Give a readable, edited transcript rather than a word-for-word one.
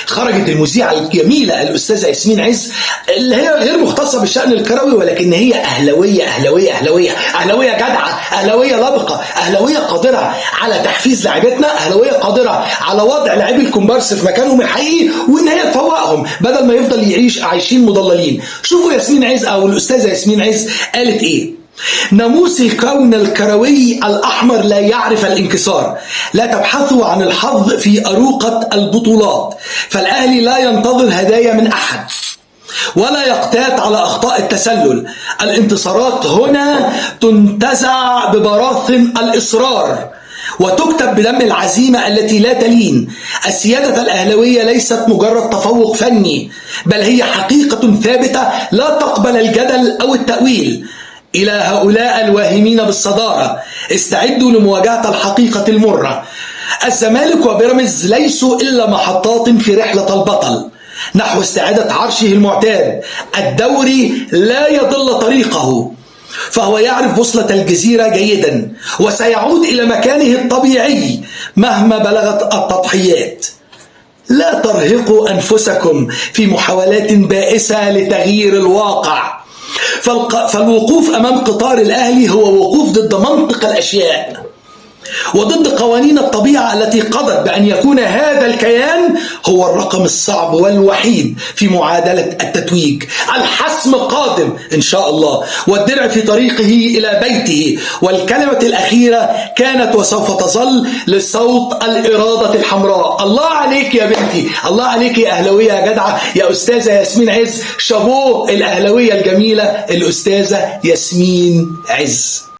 خرجت المذيعة الجميلة الأستاذة ياسمين عز اللي هي غير مختصة بالشأن الكروي، ولكن هي أهلوية أهلوية أهلوية أهلوية جدعة، أهلوية لبقة، أهلوية قادرة على تحفيز لاعبتنا، أهلوية قادرة على وضع لاعبي الكومبارس في مكانهم الحقيقي وإن هي تفوقهم بدل ما يفضل عايشين مضللين. شوفوا ياسمين عز أو الأستاذة ياسمين عز قالت إيه: ناموس الكون الكروي الأحمر لا يعرف الانكسار، لا تبحثوا عن الحظ في أروقة البطولات، فالأهلي لا ينتظر هدايا من أحد ولا يقتات على أخطاء التسلل. الانتصارات هنا تنتزع ببراثن الإصرار وتكتب بدم العزيمة التي لا تلين. السيادة الأهلوية ليست مجرد تفوق فني، بل هي حقيقة ثابتة لا تقبل الجدل أو التأويل. إلى هؤلاء الواهمين بالصدارة: استعدوا لمواجهة الحقيقة المرة. الزمالك وبيراميدز ليسوا إلا محطات في رحلة البطل نحو استعادة عرشه المعتاد. الدوري لا يضل طريقه، فهو يعرف بوصلة الجزيرة جيدا وسيعود إلى مكانه الطبيعي مهما بلغت التضحيات. لا ترهقوا أنفسكم في محاولات بائسة لتغيير الواقع، فالوقوف أمام قطار الأهلي هو وقوف ضد منطق الأشياء وضد قوانين الطبيعة التي قضت بأن يكون هذا الكيان هو الرقم الصعب والوحيد في معادلة التتويج. الحسم قادم إن شاء الله، والدرع في طريقه إلى بيته، والكلمة الأخيرة كانت وسوف تظل لصوت الإرادة الحمراء. الله عليك يا بنتي، الله عليك يا أهلوية يا جدعة يا أستاذة ياسمين عز. شابوه الأهلوية الجميلة الأستاذة ياسمين عز.